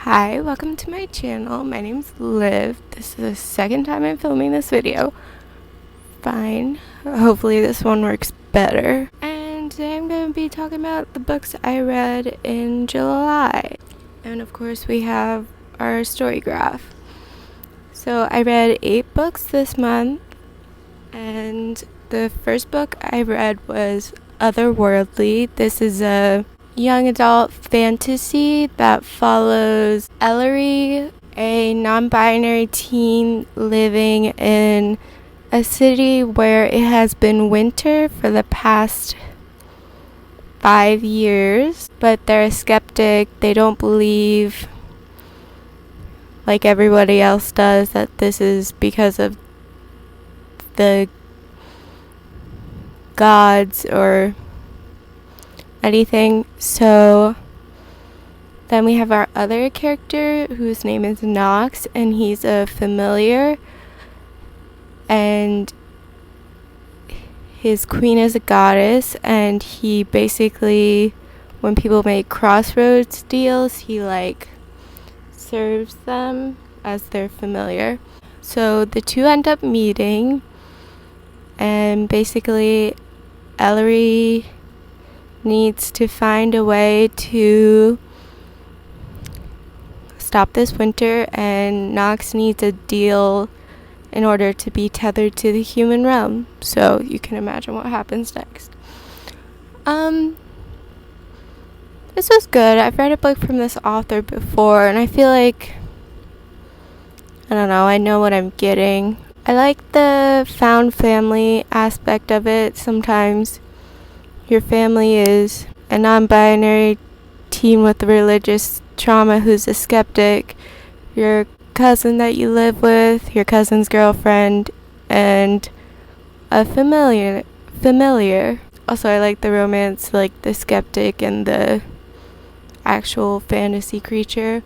Hi, welcome to my channel. My name's Liv. This is the second time I'm filming this video. Fine. Hopefully this one works better. And today I'm going to be talking about the books I read in July. And of course we have our story graph. So I read 8 books this month. And the first book I read was Otherworldly. This is a young adult fantasy that follows Ellery, a non-binary teen living in a city where it has been winter for the past 5 years, but they're a skeptic. They don't believe, like everybody else does, that this is because of the gods or anything. So then we have our other character whose name is Knox, and he's a familiar, and his queen is a goddess, and he basically, when people make crossroads deals, he serves them as their familiar. So the two end up meeting, and basically Ellery needs to find a way to stop this winter, and Knox needs a deal in order to be tethered to the human realm. So you can imagine what happens next. This was good. I've read a book from this author before, and I feel like, I don't know, I know what I'm getting. I like the found family aspect of it. Sometimes your family is a non-binary teen with religious trauma who's a skeptic, your cousin that you live with, your cousin's girlfriend, and a familiar. Also, I like the romance, like the skeptic and the actual fantasy creature.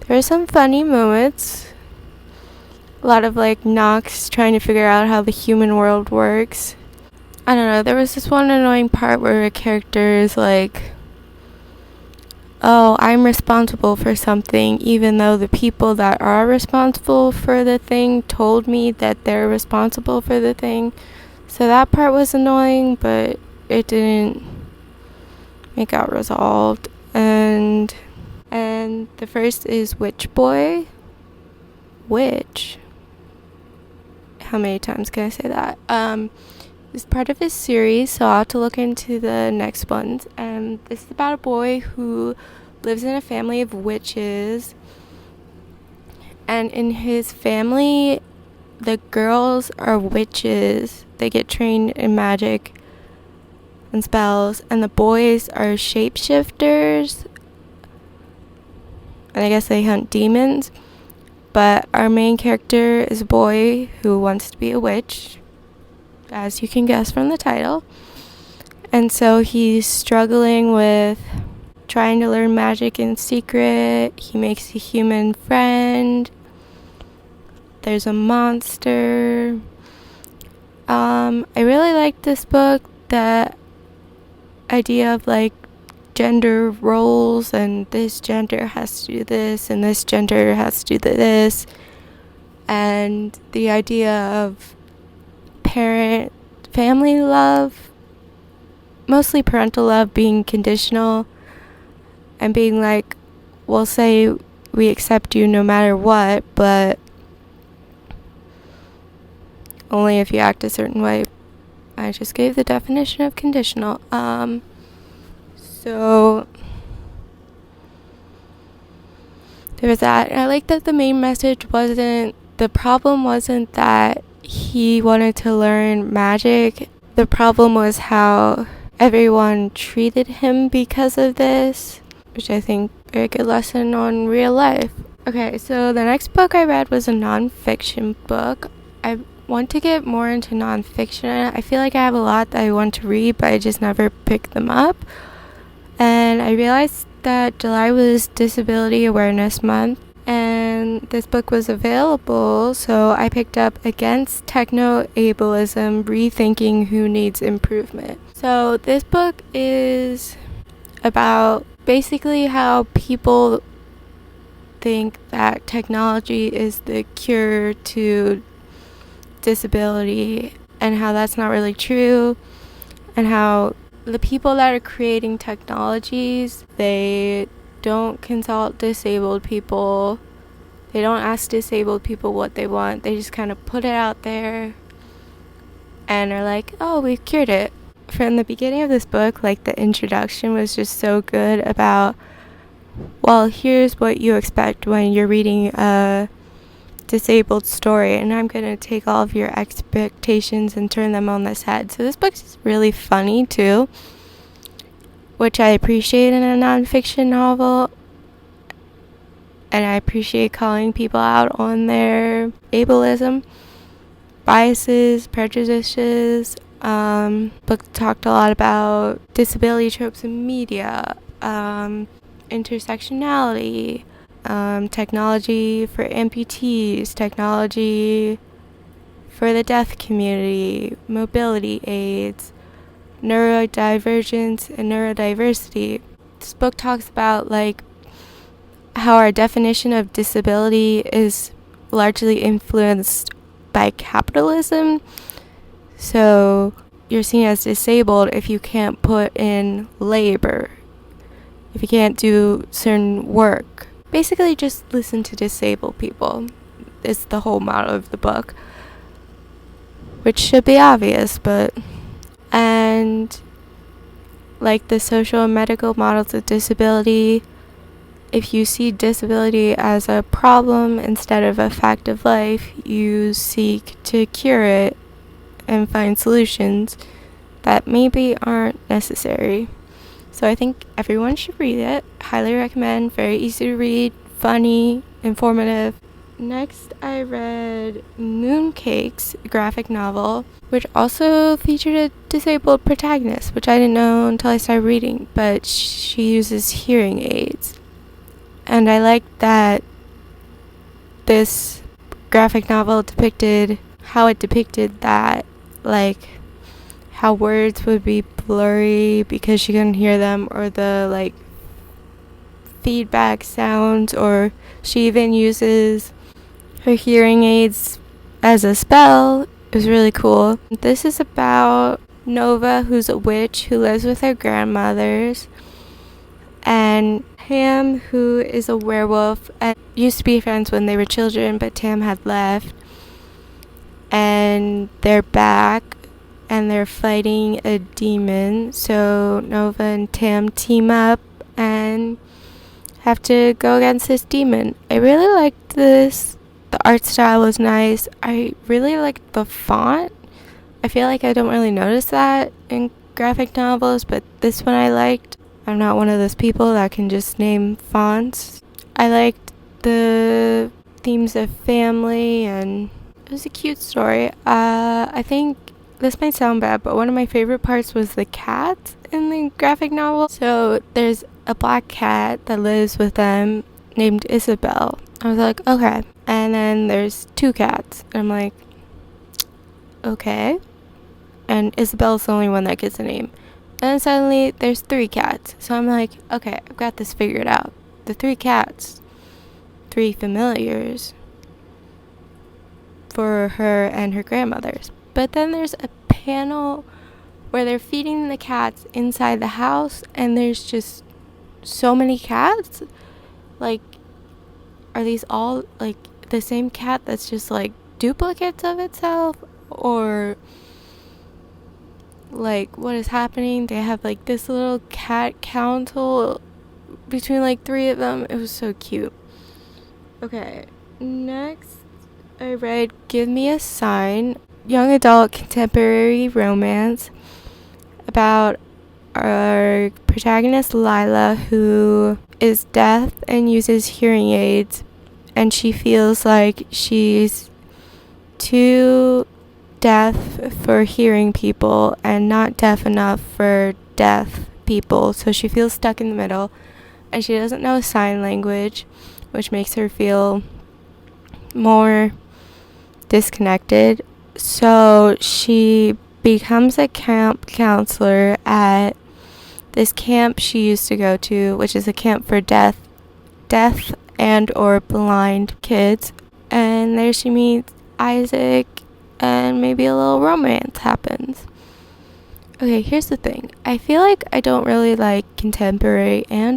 There are some funny moments. A lot of Knox trying to figure out how the human world works. I don't know, there was this one annoying part where a character is like, oh, I'm responsible for something, even though the people that are responsible for the thing told me that they're responsible for the thing. So that part was annoying, but it didn't make out resolved. And the first is Witch Boy. Witch. How many times can I say that? It's part of this series, so I'll have to look into the next ones. And this is about a boy who lives in a family of witches. And in his family, the girls are witches. They get trained in magic and spells. And the boys are shapeshifters. And I guess they hunt demons. But our main character is a boy who wants to be a witch, as you can guess from the title. And so he's struggling with trying to learn magic in secret. He makes a human friend. There's a monster. I really like this book. The idea of gender roles, and this gender has to do this and this gender has to do this, and the idea of family love, mostly parental love, being conditional and being we'll say we accept you no matter what, but only if you act a certain way. I just gave the definition of conditional. So there was that. And I like that the main message the problem wasn't that he wanted to learn magic. The problem was how everyone treated him because of this, which I think very good lesson on real life. Okay, so the next book I read was a nonfiction book. I want to get more into nonfiction. I feel like I have a lot that I want to read, but I just never pick them up. And I realized that July was Disability Awareness Month, and this book was available, so I picked up Against Technoableism, Rethinking Who Needs Improvement. So this book is about basically how people think that technology is the cure to disability, and how that's not really true, and how the people that are creating technologies, they don't consult disabled people. They don't ask disabled people what they want. They just kind of put it out there and are like, oh, we've cured it. From the beginning of this book, like, the introduction was just so good about, well, here's what you expect when you're reading a disabled story, and I'm going to take all of your expectations and turn them on its head. So this book is really funny too, which I appreciate in a nonfiction novel, and I appreciate calling people out on their ableism, biases, prejudices. Book talked a lot about disability tropes in media, intersectionality, technology for amputees, technology for the deaf community, mobility aids, neurodivergence, and neurodiversity. This book talks about, like, how our definition of disability is largely influenced by capitalism. So you're seen as disabled if you can't put in labor, if you can't do certain work. Basically, just listen to disabled people is the whole motto of the book, which should be obvious, and like the social and medical models of disability, if you see disability as a problem instead of a fact of life, you seek to cure it and find solutions that maybe aren't necessary. So I think everyone should read it. Highly recommend. Very easy to read, funny, informative. Next, I read Mooncakes, a graphic novel, which also featured a disabled protagonist, which I didn't know until I started reading, but she uses hearing aids. And I liked that this graphic novel depicted that, like, how words would be blurry because she couldn't hear them, or the, like, feedback sounds, or she even uses her hearing aids as a spell. It was really cool. This is about Nova, who's a witch who lives with her grandmothers, and Tam, who is a werewolf and used to be friends when they were children, but Tam had left, and they're back and they're fighting a demon. So Nova and Tam team up and have to go against this demon. I really liked this. The art style was nice. I really liked the font. I feel like I don't really notice that in graphic novels, but this one I liked. I'm not one of those people that can just name fonts. I liked the themes of family, and it was a cute story. I think this might sound bad, but one of my favorite parts was the cat in the graphic novel. So there's a black cat that lives with them named Isabel. I was like, okay. And then there's two cats. And I'm like, okay. And Isabel's the only one that gets a name. And then suddenly there's three cats. So I'm like, okay, I've got this figured out. The three cats, three familiars for her and her grandmothers. But then there's a panel where they're feeding the cats inside the house, and there's just so many cats. Like, are these all, like, the same cat that's just, like, duplicates of itself? Or, like, what is happening? They have, like, this little cat council between, like, three of them. It was so cute. Okay, next I read Give Me a Sign, young adult contemporary romance about our protagonist Lila, who is deaf and uses hearing aids, and she feels like she's too deaf for hearing people and not deaf enough for deaf people, so she feels stuck in the middle, and she doesn't know sign language, which makes her feel more disconnected. So she becomes a camp counselor at this camp she used to go to, which is a camp for deaf and or blind kids. And there she meets Isaac, and maybe a little romance happens. Okay, here's the thing. I feel like I don't really like contemporary I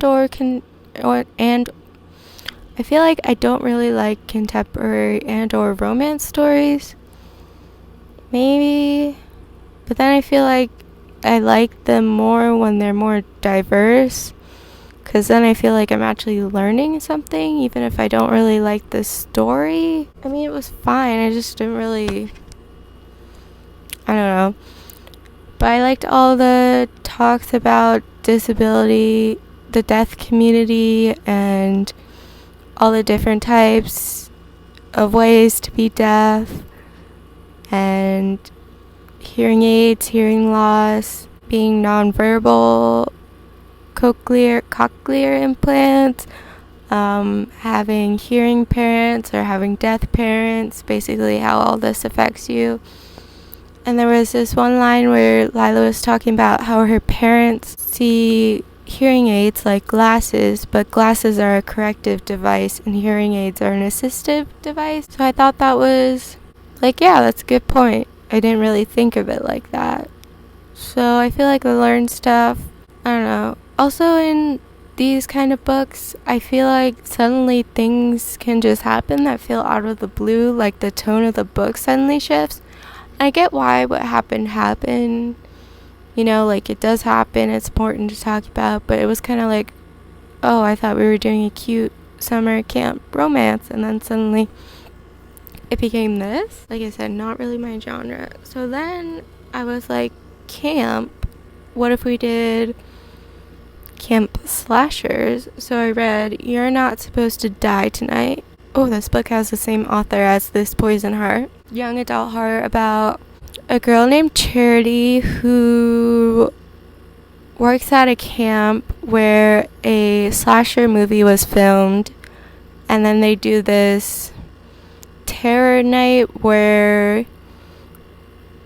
feel like I don't really like contemporary and or romance stories. Maybe. But then I feel like I like them more when they're more diverse. Because then I feel like I'm actually learning something, even if I don't really like the story. I mean, it was fine. I just didn't really... I don't know. But I liked all the talks about disability, the deaf community, and all the different types of ways to be deaf, and hearing aids, hearing loss, being nonverbal, cochlear implants, having hearing parents or having deaf parents, basically how all this affects you. And there was this one line where Lila was talking about how her parents see hearing aids like glasses, but glasses are a corrective device and hearing aids are an assistive device. So I thought that was like, yeah, that's a good point. I didn't really think of it like that. So I feel like I learned stuff. I don't know. Also in these kind of books, I feel like suddenly things can just happen that feel out of the blue, like the tone of the book suddenly shifts. I get why what happened, you know, like it does happen, it's important to talk about, but it was kind of like, oh, I thought we were doing a cute summer camp romance, and then suddenly it became this. Like I said, not really my genre. So then I was like, camp, what if we did camp slashers? So I read You're Not Supposed to Die Tonight. Oh, this book has the same author as This Poison Heart. Young adult horror about a girl named Charity who works at a camp where a slasher movie was filmed, and then they do this terror night where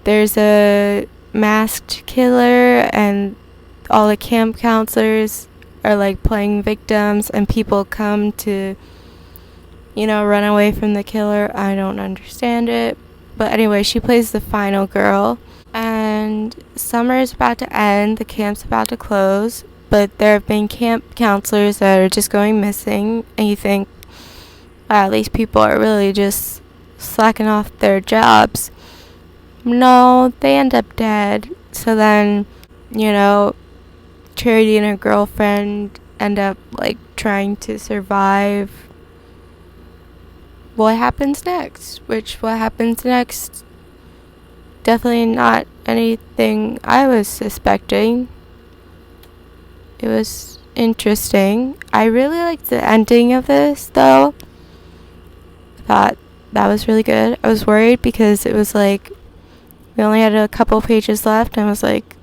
there's a masked killer and all the camp counselors are like playing victims, and people come to, you know, run away from the killer. I don't understand it. But anyway, she plays the final girl. And summer is about to end. The camp's about to close. But there have been camp counselors that are just going missing. And you think, wow, these people are really just slacking off their jobs. No, they end up dead. So then, you know, Charity and her girlfriend end up like trying to survive what happens next, definitely not anything I was suspecting. It was interesting. I really liked the ending of this though. I thought that was really good. I was worried because it was like we only had a couple pages left, and I was like,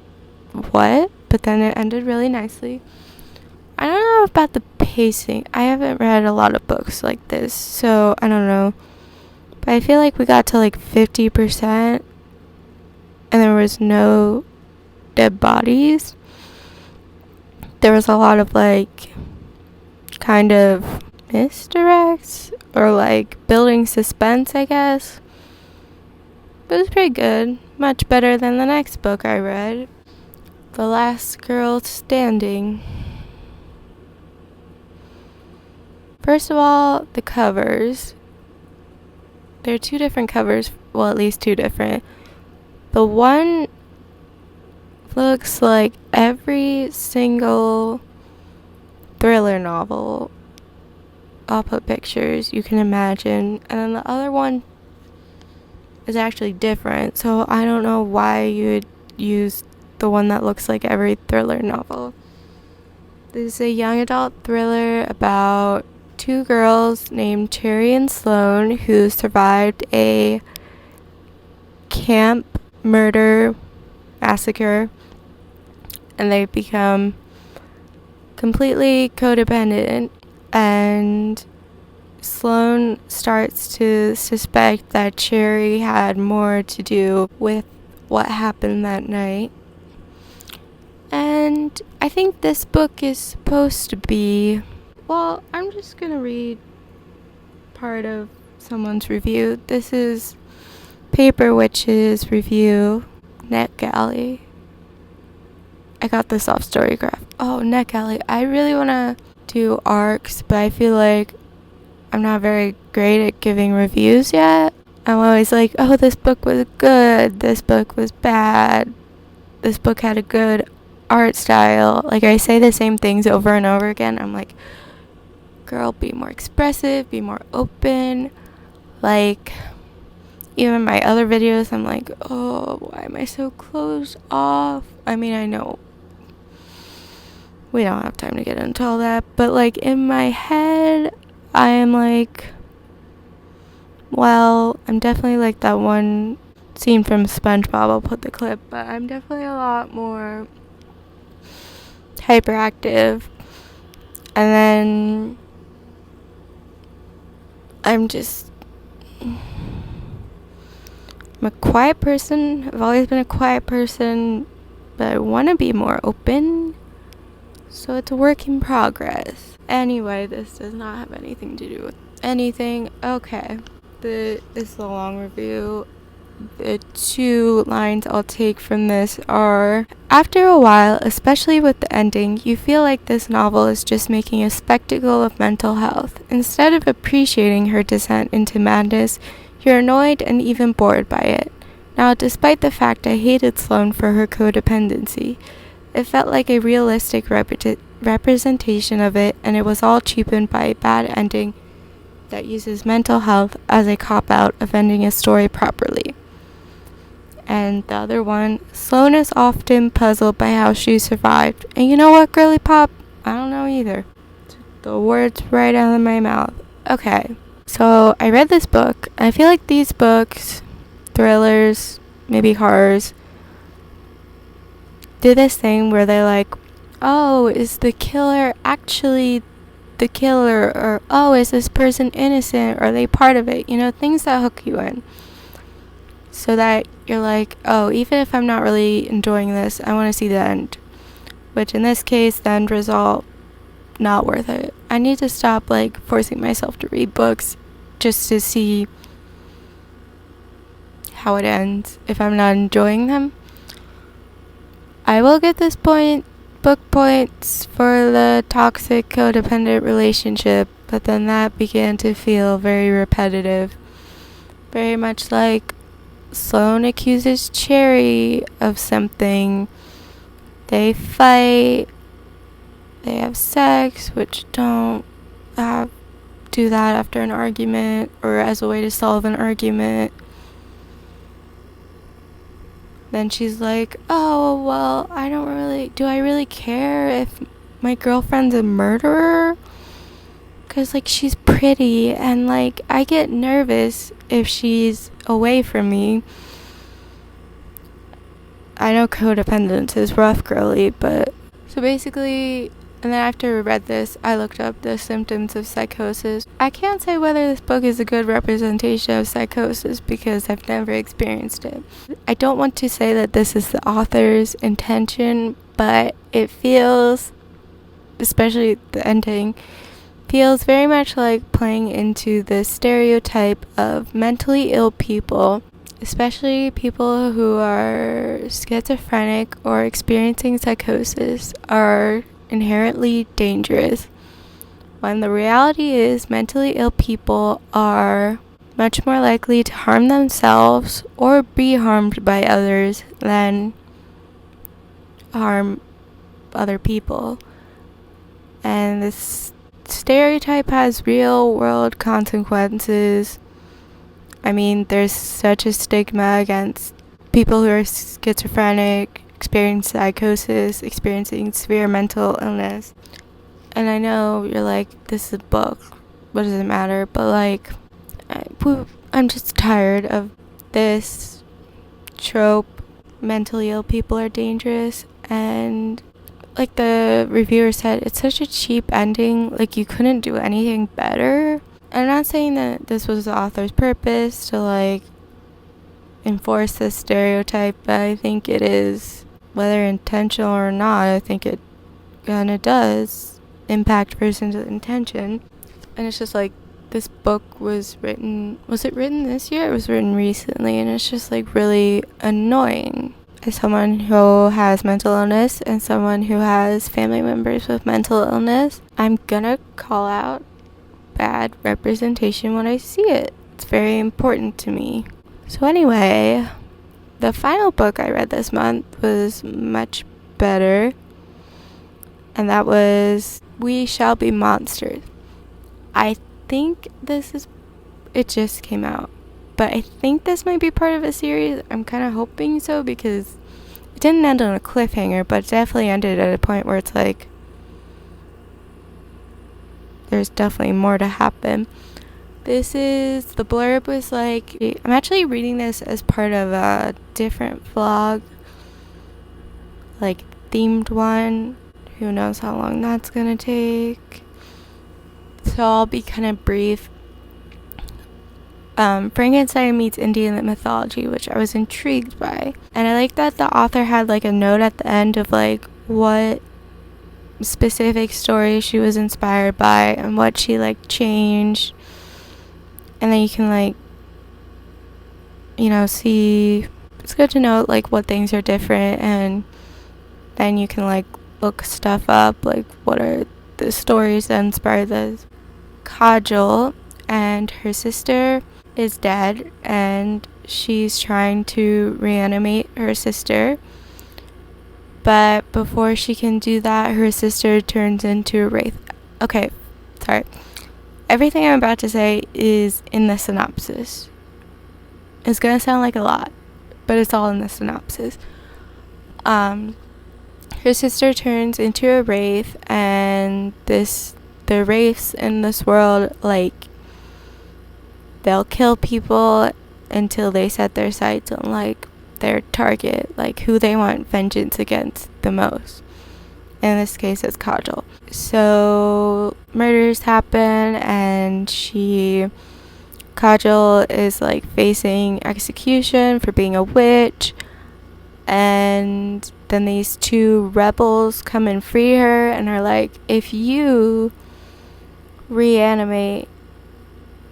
what? But then it ended really nicely. I don't know about the pacing. I haven't read a lot of books like this, so I don't know. But I feel like we got to like 50% and there was no dead bodies. There was a lot of like kind of misdirects or like building suspense, I guess. But it was pretty good. Much better than the next book I read, The Last Girl Standing. First of all, the covers. There are two different covers. Well, at least two different. The one looks like every single thriller novel. I'll put pictures you can imagine. And then the other one is actually different. So I don't know why you would use the one that looks like every thriller novel. This is a young adult thriller about two girls named Cherry and Sloane who survived a camp murder massacre, and they become completely codependent, and Sloane starts to suspect that Cherry had more to do with what happened that night. And I think this book is supposed to be, well, I'm just gonna read part of someone's review. This is Paper Witch's review, NetGalley. I got this off Storycraft. Oh, NetGalley. I really want to do arcs, but I feel like I'm not very great at giving reviews yet. I'm always like, oh, this book was good, this book was bad, this book had a good art style. Like, I say the same things over and over again. I'm like, girl, be more expressive, be more open. Like, even my other videos, I'm like, oh, why am I so closed off? I mean, I know we don't have time to get into all that, but like in my head, I am like, well, I'm definitely like that one scene from SpongeBob. I'll put the clip, but I'm definitely a lot more hyperactive. And then I'm a quiet person. I've always been a quiet person, but I want to be more open. So it's a work in progress. Anyway, this does not have anything to do with anything. Okay. This is a long review. The 2 lines I'll take from this are, after a while, especially with the ending, you feel like this novel is just making a spectacle of mental health. Instead of appreciating her descent into madness, you're annoyed and even bored by it. Now, despite the fact I hated Sloane for her codependency, it felt like a realistic representation of it, and it was all cheapened by a bad ending that uses mental health as a cop-out of ending a story properly. And the other one, Sloane is often puzzled by how she survived. And you know what, girly pop? I don't know either. The words right out of my mouth. Okay, so I read this book, and I feel like these books, thrillers, maybe horrors, do this thing where they're like, oh, is the killer actually the killer? Or, oh, is this person innocent? Are they part of it? You know, things that hook you in. So that you're like, oh, even if I'm not really enjoying this, I want to see the end. Which in this case, the end result, not worth it. I need to stop, like, forcing myself to read books just to see how it ends if I'm not enjoying them. I will get this book points for the toxic codependent relationship, but then that began to feel very repetitive. Very much like Sloane accuses Cherry of something. They fight. They have sex, which do that after an argument or as a way to solve an argument. Then she's like, oh, well, do I really care if my girlfriend's a murderer? Because, like, she's pretty, and, like, I get nervous if she's away from me. I know codependence is rough, girly, but... So basically, and then after I read this, I looked up the symptoms of psychosis. I can't say whether this book is a good representation of psychosis because I've never experienced it. I don't want to say that this is the author's intention, but it feels, especially the ending, feels very much like playing into the stereotype of mentally ill people, especially people who are schizophrenic or experiencing psychosis, are inherently dangerous, when the reality is mentally ill people are much more likely to harm themselves or be harmed by others than harm other people. And this stereotype has real world consequences. I mean, there's such a stigma against people who are schizophrenic, experiencing psychosis, experiencing severe mental illness. And I know you're like, this is a book, what does it matter? But like, I'm just tired of this trope. Mentally ill people are dangerous, and like the reviewer said, it's such a cheap ending, like you couldn't do anything better. I'm not saying that this was the author's purpose to like enforce this stereotype, but I think it is whether intentional or not, I think it kind of does impact a person's intention. And it's just like, this book was it written this year? It was written recently, and it's just like really annoying. As someone who has mental illness and someone who has family members with mental illness, I'm gonna call out bad representation when I see it. It's very important to me. So anyway, the final book I read this month was much better, and that was We Shall Be Monsters. I think it just came out, but I think this might be part of a series. I'm kind of hoping so, because it didn't end on a cliffhanger, but it definitely ended at a point where it's like there's definitely more to happen. The blurb was like, I'm actually reading this as part of a different vlog, like themed one. Who knows how long that's gonna take. So I'll be kind of brief. Frankenstein meets Indian mythology, which I was intrigued by. And I like that the author had like a note at the end of like what specific story she was inspired by and what she like changed. And then you can like, see, it's good to know like what things are different, and then you can like look stuff up, like what are the stories that inspire this. Kajal and her sister is dead, and she's trying to reanimate her sister, but before she can do that, her sister turns into a wraith. Okay, sorry. Everything I'm about to say is in the synopsis. It's gonna sound like a lot, but it's all in the synopsis. Her sister turns into a wraith, and the wraiths in this world, like, they'll kill people until they set their sights on like their target, like who they want vengeance against the most. In this case, it's Kajal. So murders happen, and Kajal is like facing execution for being a witch, and then these two rebels come and free her and are like, if you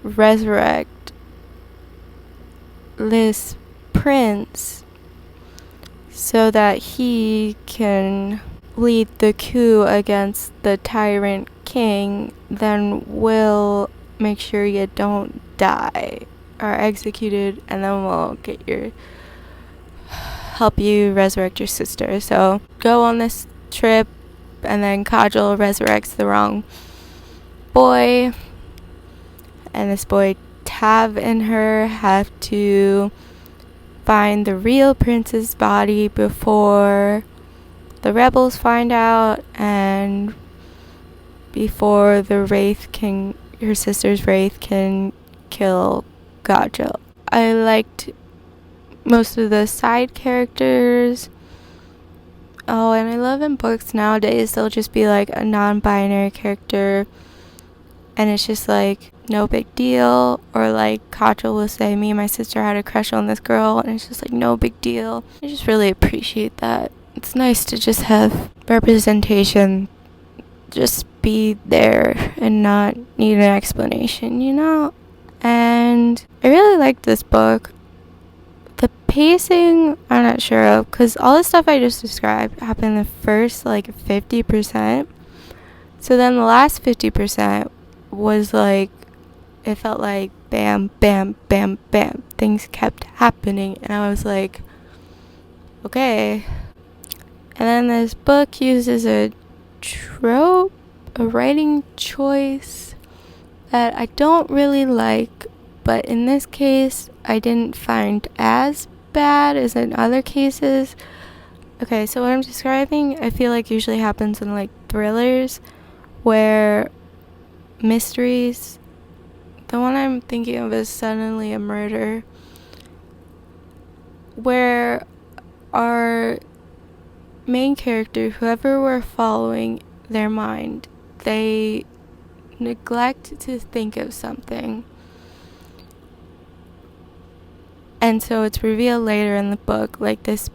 resurrect this prince so that he can lead the coup against the tyrant king, then we'll make sure you don't die or executed, and then we'll help you resurrect your sister. So go on this trip, and then Kajal resurrects the wrong boy, and this boy Tav and her have to find the real prince's body before the rebels find out, and before her sister's wraith can kill Kajal. I liked most of the side characters. Oh, and I love in books nowadays, they'll just be like a non-binary character, and it's just like no big deal. Or like Kajal will say, me and my sister had a crush on this girl, and it's just like no big deal. I just really appreciate that. It's nice to just have representation just be there and not need an explanation, And I really liked this book. The pacing, I'm not sure of, because all the stuff I just described happened in the first, 50%. So then the last 50% was, it felt like bam, bam, bam, bam. Things kept happening, and I was like, okay. And then this book uses a trope, a writing choice that I don't really like, but in this case, I didn't find as bad as in other cases. Okay, so what I'm describing, I feel like usually happens in thrillers, where mysteries, the one I'm thinking of is Suddenly a Murder, where our main character, whoever we're following their mind, they neglect to think of something. And so it's revealed later in the book, this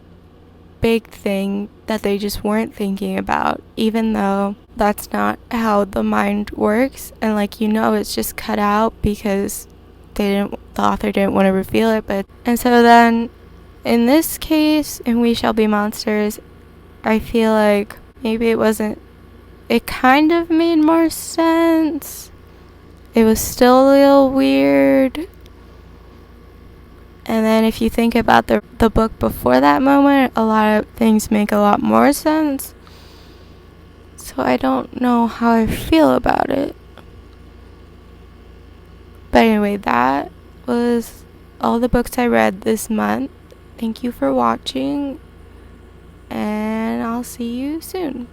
big thing that they just weren't thinking about, even though that's not how the mind works. And like, it's just cut out because the author didn't want to reveal it. And so then in this case, in We Shall Be Monsters, I feel like maybe it kind of made more sense. It was still a little weird. And then if you think about the book before that moment, a lot of things make a lot more sense. So I don't know how I feel about it. But anyway, that was all the books I read this month. Thank you for watching, and I'll see you soon.